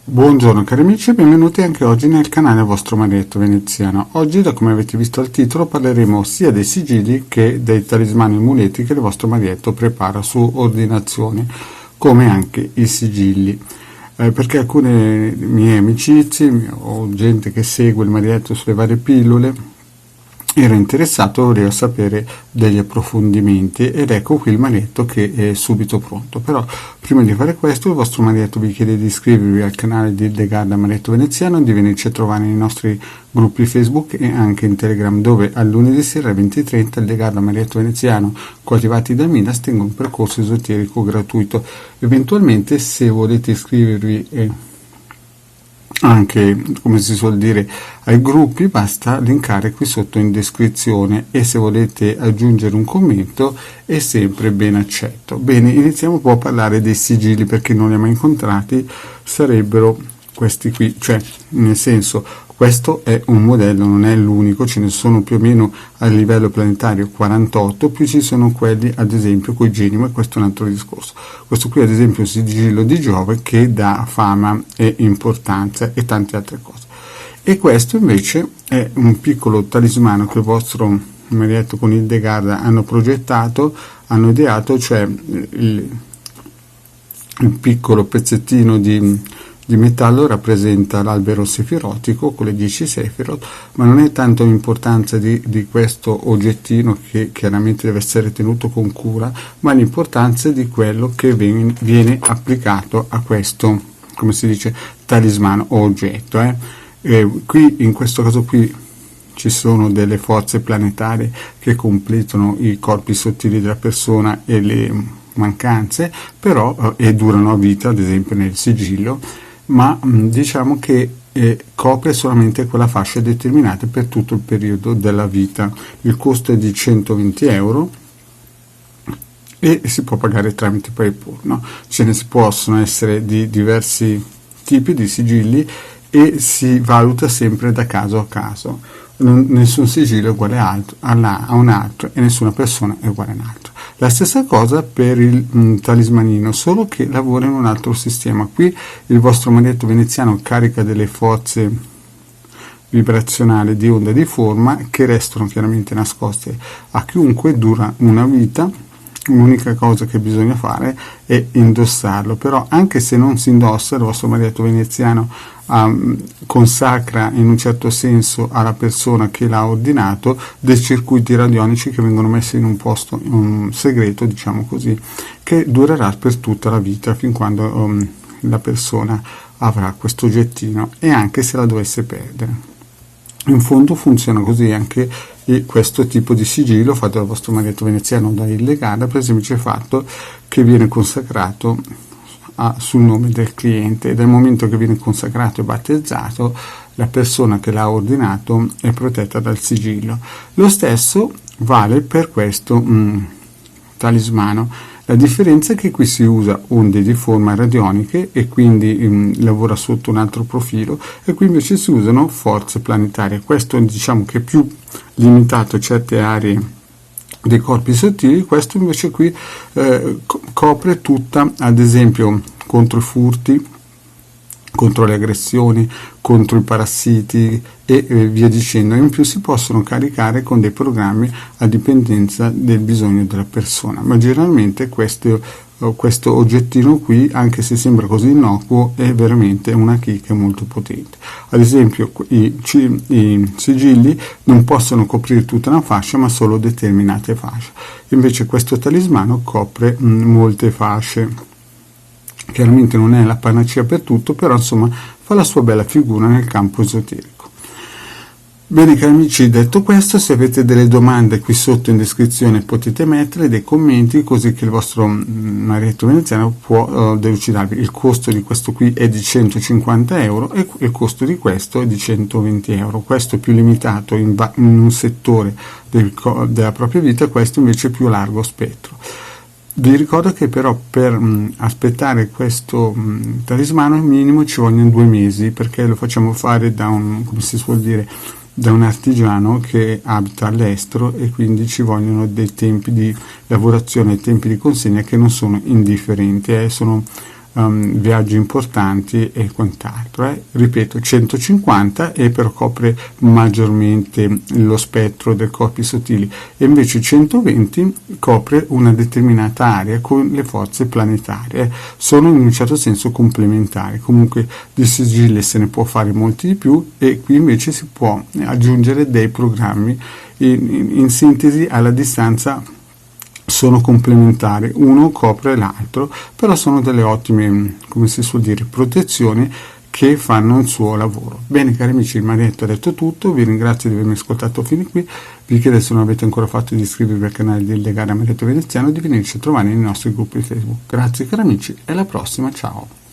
Buongiorno cari amici e benvenuti anche oggi nel canale Vostro Marietto Veneziano. Oggi, da come avete visto al titolo, parleremo sia dei sigilli che dei talismani e amuleti che il vostro Marietto prepara su ordinazione, come anche i sigilli. Perché alcune mie amicizie o gente che segue il Marietto sulle varie pillole ero interessato, volevo sapere degli approfondimenti ed ecco qui il Marietto che è subito pronto. Però prima di fare questo il vostro Marietto vi chiede di iscrivervi al canale di Hildegarda Marietto Veneziano, di venirci a trovare nei nostri gruppi Facebook e anche in Telegram, dove al lunedì sera alle 20:30 Hildegarda Marietto Veneziano, coltivati da Midas, tengo un percorso esoterico gratuito. Eventualmente, se volete iscrivervi anche, come si suol dire, ai gruppi, basta linkare qui sotto in descrizione, e se volete aggiungere un commento è sempre ben accetto. Bene, iniziamo un po' a parlare dei sigilli. Per chi non li ha mai incontrati, sarebbero questi qui, cioè nel senso, questo è un modello, non è l'unico, ce ne sono più o meno a livello planetario 48, più ci sono quelli ad esempio coi geni, ma questo è un altro discorso. Questo qui ad esempio è un sigillo di Giove che dà fama e importanza e tante altre cose. E questo invece è un piccolo talismano che il vostro Marietto con Hildegarda hanno progettato, hanno ideato, cioè il piccolo pezzettino di metallo rappresenta l'albero sefirotico con le 10 sefirot, ma non è tanto l'importanza di questo oggettino, che chiaramente deve essere tenuto con cura, ma l'importanza di quello che viene applicato a questo, come si dice, talismano o oggetto. Qui in questo caso qui ci sono delle forze planetarie che completano i corpi sottili della persona e le mancanze, però e durano a vita, ad esempio nel sigillo, ma diciamo che copre solamente quella fascia determinata per tutto il periodo della vita. Il costo è di 120 euro e si può pagare tramite PayPal, no? Ce ne possono essere di diversi tipi di sigilli e si valuta sempre da caso a caso. Nessun sigillo è uguale a un altro e nessuna persona è uguale a un altro. La stessa cosa per il talismanino, solo che lavora in un altro sistema. Qui il vostro Marietto Veneziano carica delle forze vibrazionali di onda di forma che restano chiaramente nascoste a chiunque, dura una vita. L'unica cosa che bisogna fare è indossarlo, però anche se non si indossa, il vostro Marietto Veneziano consacra in un certo senso alla persona che l'ha ordinato dei circuiti radionici che vengono messi in un posto segreto, diciamo così, che durerà per tutta la vita, fin quando la persona avrà questo oggettino, e anche se la dovesse perdere. In fondo funziona così anche questo tipo di sigillo fatto dal vostro Marietto Veneziano da Hildegarda, per il semplice fatto che viene consacrato sul nome del cliente, e dal momento che viene consacrato e battezzato, la persona che l'ha ordinato è protetta dal sigillo. Lo stesso vale per questo talismano. La differenza è che qui si usa onde di forma radioniche e quindi lavora sotto un altro profilo, e qui invece si usano forze planetarie. Questo diciamo che è più limitato a certe aree dei corpi sottili, questo invece qui copre tutta, ad esempio contro i furti, contro le aggressioni, contro i parassiti e via dicendo. In più si possono caricare con dei programmi a dipendenza del bisogno della persona, ma generalmente questo oggettino qui, anche se sembra così innocuo, è veramente una chicca molto potente. Ad esempio i sigilli non possono coprire tutta una fascia, ma solo determinate fasce, invece questo talismano copre molte fasce. Chiaramente non è la panacea per tutto, però insomma fa la sua bella figura nel campo esoterico. Bene cari amici, detto questo, se avete delle domande qui sotto in descrizione potete mettere dei commenti, così che il vostro Marietto Veneziano può delucidarvi. Il costo di questo qui è di 150 euro e il costo di questo è di 120 euro. Questo è più limitato in un settore della propria vita, questo invece è più largo spettro. Vi ricordo che però per aspettare questo talismano al minimo ci vogliono 2 mesi, perché lo facciamo fare da come si suol dire, da un artigiano che abita all'estero, e quindi ci vogliono dei tempi di lavorazione e tempi di consegna che non sono indifferenti, sono viaggi importanti e quant'altro. Ripeto, 150 e però copre maggiormente lo spettro dei corpi sottili, e invece 120 copre una determinata area con le forze planetarie. Sono in un certo senso complementari. Comunque di sigille se ne può fare molti di più, e qui invece si può aggiungere dei programmi. In sintesi, alla distanza sono complementari, uno copre l'altro, però sono delle ottime, come si suol dire, protezioni che fanno il suo lavoro. Bene cari amici, il Marietto ha detto tutto, vi ringrazio di avermi ascoltato fino a qui, vi chiedo, se non avete ancora fatto, di iscrivervi al canale del Legare Marietto Veneziano e di venirci a trovare nei nostri gruppi Facebook. Grazie cari amici e alla prossima, ciao!